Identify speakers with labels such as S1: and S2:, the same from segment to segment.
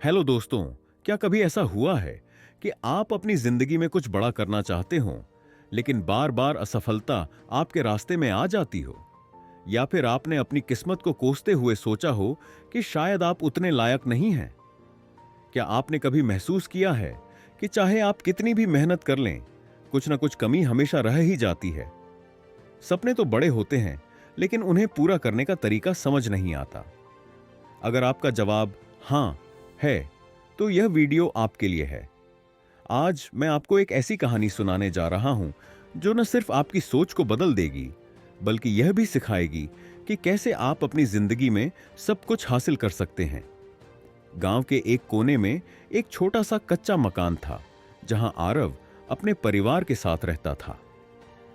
S1: Hello दोस्तों। क्या कभी ऐसा हुआ है कि आप अपनी जिंदगी में कुछ बड़ा करना चाहते हो, लेकिन बार बार असफलता आपके रास्ते में आ जाती हो? या फिर आपने अपनी किस्मत को कोसते हुए सोचा हो कि शायद आप उतने लायक नहीं हैं? क्या आपने कभी महसूस किया है कि चाहे आप कितनी भी मेहनत कर लें, कुछ ना कुछ कमी हमेशा रह ही जाती है? सपने तो बड़े होते हैं, लेकिन उन्हें पूरा करने का तरीका समझ नहीं आता। अगर आपका जवाब हां है, तो यह वीडियो आपके लिए है। आज मैं आपको एक ऐसी कहानी सुनाने जा रहा हूं जो न सिर्फ आपकी सोच को बदल देगी, बल्कि यह भी सिखाएगी कि कैसे आप अपनी जिंदगी में सब कुछ हासिल कर सकते हैं। गांव के एक कोने में एक छोटा सा कच्चा मकान था, जहां आरव अपने परिवार के साथ रहता था।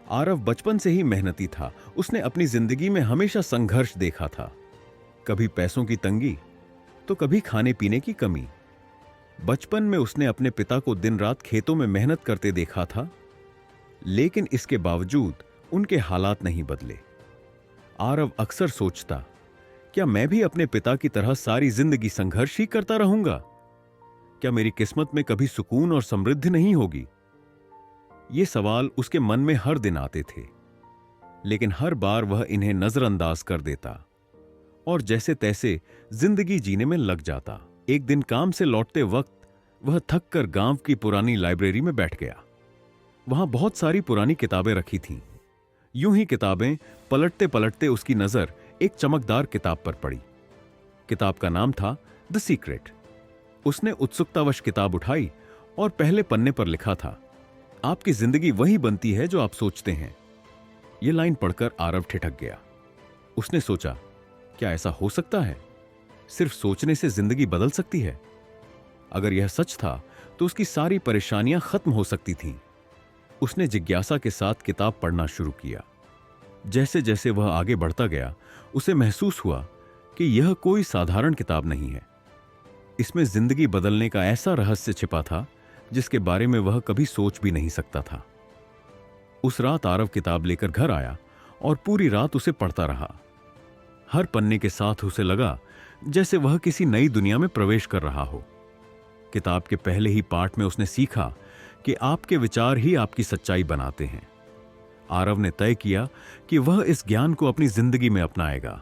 S1: आरव बचपन से ही मेहनती था। उसने अपनी जिंदगी में हमेशा संघर्ष देखा था, कभी पैसों की तंगी, तो कभी खाने पीने की कमी। बचपन में उसने अपने पिता को दिन रात खेतों में मेहनत करते देखा था, लेकिन इसके बावजूद उनके हालात नहीं बदले। आरव अक्सर सोचता, क्या मैं भी अपने पिता की तरह सारी जिंदगी संघर्ष ही करता रहूंगा? क्या मेरी किस्मत में कभी सुकून और समृद्धि नहीं होगी? ये सवाल उसके मन में हर दिन आते थे, लेकिन हर बार वह इन्हें नजरअंदाज कर देता और जैसे तैसे जिंदगी जीने में लग जाता। एक दिन काम से लौटते वक्त वह थक कर गांव की पुरानी लाइब्रेरी में बैठ गया। वहां बहुत सारी पुरानी किताबें रखी थीं। यूं ही किताबें पलटते पलटते उसकी नजर एक चमकदार किताब पर पड़ी। किताब का नाम था द सीक्रेट। उसने उत्सुकतावश किताब उठाई और पहले पन्ने पर लिखा था, आपकी जिंदगी वही बनती है जो आप सोचते हैं। यह लाइन पढ़कर आरव ठिठक गया। उसने सोचा, क्या ऐसा हो सकता है? सिर्फ सोचने से जिंदगी बदल सकती है? अगर यह सच था तो उसकी सारी परेशानियां खत्म हो सकती थीं। उसने जिज्ञासा के साथ किताब पढ़ना शुरू किया। जैसे जैसे वह आगे बढ़ता गया, उसे महसूस हुआ कि यह कोई साधारण किताब नहीं है। इसमें जिंदगी बदलने का ऐसा रहस्य छिपा था जिसके बारे में वह कभी सोच भी नहीं सकता था। उस रात आरव किताब लेकर घर आया और पूरी रात उसे पढ़ता रहा। हर पन्ने के साथ उसे लगा जैसे वह किसी नई दुनिया में प्रवेश कर रहा हो। किताब के पहले ही पाठ में उसने सीखा कि आपके विचार ही आपकी सच्चाई बनाते हैं। आरव ने तय किया कि वह इस ज्ञान को अपनी जिंदगी में अपनाएगा।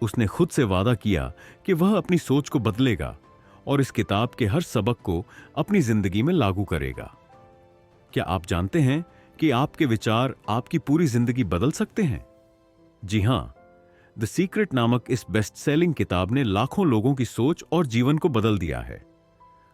S1: उसने खुद से वादा किया कि वह अपनी सोच को बदलेगा और इस किताब के हर सबक को अपनी जिंदगी में लागू करेगा। क्या आप जानते हैं कि आपके विचार आपकी पूरी जिंदगी बदल सकते हैं? जी हां, द सीक्रेट नामक इस बेस्ट सेलिंग किताब ने लाखों लोगों की सोच और जीवन को बदल दिया है।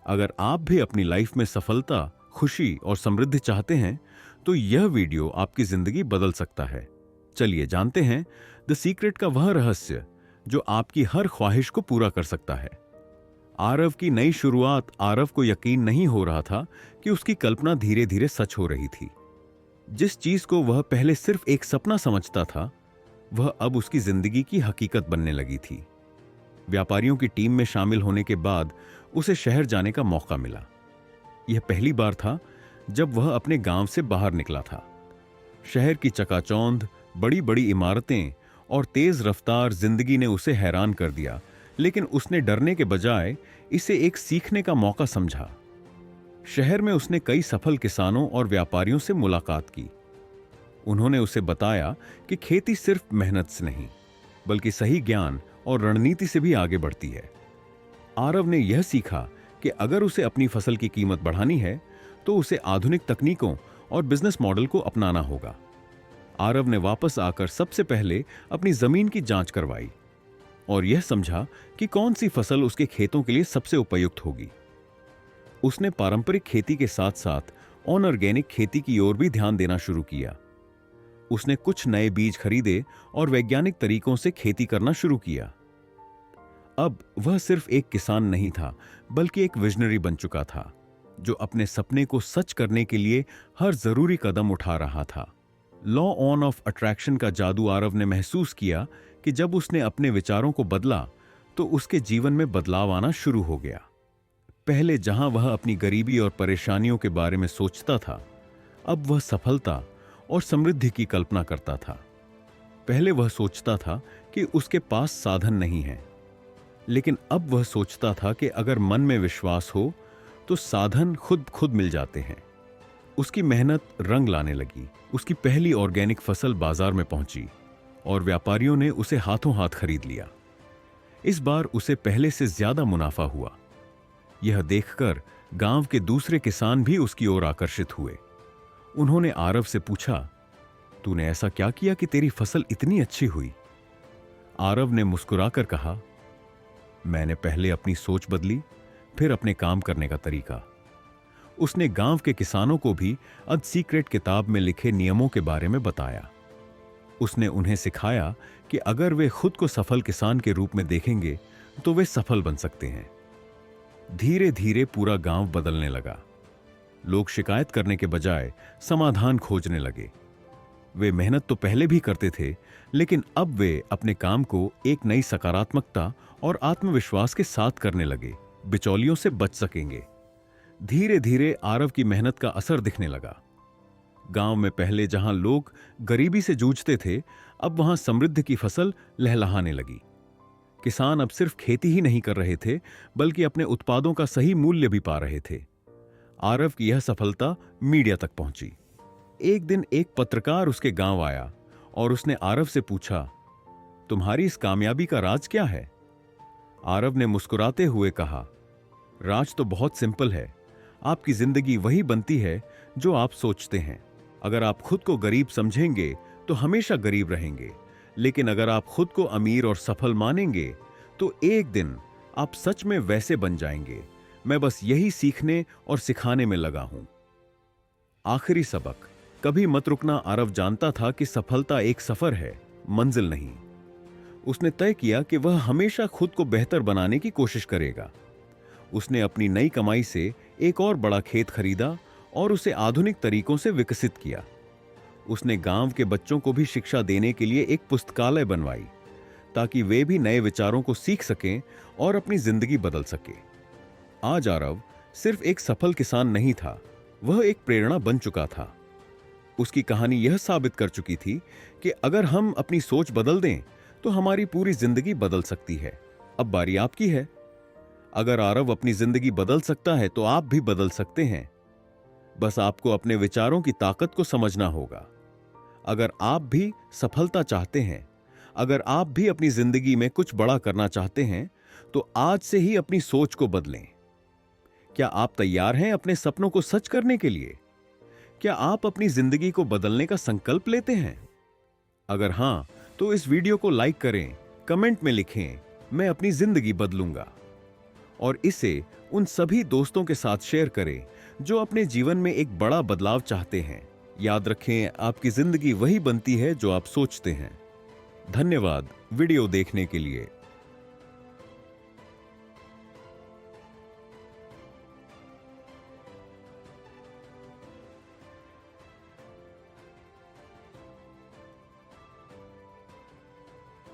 S1: अगर आप भी अपनी लाइफ में सफलता, खुशी और समृद्धि चाहते हैं, तो यह वीडियो आपकी जिंदगी बदल सकता है। चलिए जानते हैं द सीक्रेट का वह रहस्य जो आपकी हर ख्वाहिश को पूरा कर सकता है। आरव की नई शुरुआत। आरव को यकीन नहीं हो रहा था कि उसकी कल्पना धीरे धीरे सच हो रही थी। जिस चीज को वह पहले सिर्फ एक सपना समझता था, वह अब उसकी जिंदगी की हकीकत बनने लगी थी। व्यापारियों की टीम में शामिल होने के बाद उसे शहर जाने का मौका मिला। यह पहली बार था जब वह अपने गांव से बाहर निकला था। शहर की चकाचौंध, बड़ी बड़ी इमारतें और तेज रफ्तार जिंदगी ने उसे हैरान कर दिया, लेकिन उसने डरने के बजाय इसे एक सीखने का मौका समझा। शहर में उसने कई सफल किसानों और व्यापारियों से मुलाकात की। उन्होंने उसे बताया कि खेती सिर्फ मेहनत से नहीं, बल्कि सही ज्ञान और रणनीति से भी आगे बढ़ती है। आरव ने यह सीखा कि अगर उसे अपनी फसल की कीमत बढ़ानी है, तो उसे आधुनिक तकनीकों और बिजनेस मॉडल को अपनाना होगा। आरव ने वापस आकर सबसे पहले अपनी जमीन की जांच करवाई और यह समझा कि कौन सी फसल उसके खेतों के लिए सबसे उपयुक्त होगी। उसने पारंपरिक खेती के साथ साथ ऑर्गेनिक खेती की ओर भी ध्यान देना शुरू किया। उसने कुछ नए बीज खरीदे और वैज्ञानिक तरीकों से खेती करना शुरू किया। अब वह सिर्फ एक किसान नहीं था, बल्कि एक विजनरी बन चुका था, जो अपने सपने को सच करने के लिए हर जरूरी कदम उठा रहा था। लॉ ऑन ऑफ अट्रैक्शन का जादू। आरव ने महसूस किया कि जब उसने अपने विचारों को बदला, तो उसके जीवन में बदलाव आना शुरू हो गया। पहले जहां वह अपनी गरीबी और परेशानियों के बारे में सोचता था, अब वह सफलता और समृद्धि की कल्पना करता था। पहले वह सोचता था कि उसके पास साधन नहीं है, लेकिन अब वह सोचता था कि अगर मन में विश्वास हो तो साधन खुद खुद मिल जाते हैं। उसकी मेहनत रंग लाने लगी। उसकी पहली ऑर्गेनिक फसल बाजार में पहुंची और व्यापारियों ने उसे हाथों हाथ खरीद लिया। इस बार उसे पहले से ज्यादा मुनाफा हुआ। यह देखकर गांव के दूसरे किसान भी उसकी ओर आकर्षित हुए। उन्होंने आरव से पूछा, तूने ऐसा क्या किया कि तेरी फसल इतनी अच्छी हुई? आरव ने मुस्कुराकर कहा, मैंने पहले अपनी सोच बदली, फिर अपने काम करने का तरीका। उसने गांव के किसानों को भी द सीक्रेट किताब में लिखे नियमों के बारे में बताया। उसने उन्हें सिखाया कि अगर वे खुद को सफल किसान के रूप में देखेंगे तो वे सफल बन सकते हैं। धीरे धीरे पूरा गांव बदलने लगा। लोग शिकायत करने के बजाय समाधान खोजने लगे। वे मेहनत तो पहले भी करते थे, लेकिन अब वे अपने काम को एक नई सकारात्मकता और आत्मविश्वास के साथ करने लगे। बिचौलियों से बच सकेंगे। धीरे धीरे आरव की मेहनत का असर दिखने लगा। गांव में पहले जहां लोग गरीबी से जूझते थे, अब वहां समृद्धि की फसल लहलहाने लगी। किसान अब सिर्फ खेती ही नहीं कर रहे थे, बल्कि अपने उत्पादों का सही मूल्य भी पा रहे थे। आरव की यह सफलता मीडिया तक पहुंची। एक दिन एक पत्रकार उसके गांव आया और उसने आरव से पूछा, तुम्हारी इस कामयाबी का राज क्या है? आरव ने मुस्कुराते हुए कहा, राज तो बहुत सिंपल है। आपकी जिंदगी वही बनती है जो आप सोचते हैं। अगर आप खुद को गरीब समझेंगे तो हमेशा गरीब रहेंगे, लेकिन अगर आप खुद को अमीर और सफल मानेंगे तो एक दिन आप सच में वैसे बन जाएंगे। मैं बस यही सीखने और सिखाने में लगा हूं। आखिरी सबक, कभी मत रुकना। आरव जानता था कि सफलता एक सफर है, मंजिल नहीं। उसने तय किया कि वह हमेशा खुद को बेहतर बनाने की कोशिश करेगा। उसने अपनी नई कमाई से एक और बड़ा खेत खरीदा और उसे आधुनिक तरीकों से विकसित किया। उसने गांव के बच्चों को भी शिक्षा देने के लिए एक पुस्तकालय बनवाई, ताकि वे भी नए विचारों को सीख सकें और अपनी जिंदगी बदल सके। आज आरव सिर्फ एक सफल किसान नहीं था, वह एक प्रेरणा बन चुका था। उसकी कहानी यह साबित कर चुकी थी कि अगर हम अपनी सोच बदल दें तो हमारी पूरी जिंदगी बदल सकती है। अब बारी आपकी है। अगर आरव अपनी जिंदगी बदल सकता है तो आप भी बदल सकते हैं। बस आपको अपने विचारों की ताकत को समझना होगा। अगर आप भी सफलता चाहते हैं, अगर आप भी अपनी जिंदगी में कुछ बड़ा करना चाहते हैं, तो आज से ही अपनी सोच को बदलें। क्या आप तैयार हैं अपने सपनों को सच करने के लिए? क्या आप अपनी जिंदगी को बदलने का संकल्प लेते हैं? अगर हां, तो इस वीडियो को लाइक करें, कमेंट में लिखें, मैं अपनी जिंदगी बदलूंगा। और इसे उन सभी दोस्तों के साथ शेयर करें जो अपने जीवन में एक बड़ा बदलाव चाहते हैं। याद रखें, आपकी जिंदगी वही बनती है जो आप सोचते हैं। धन्यवाद वीडियो देखने के लिए।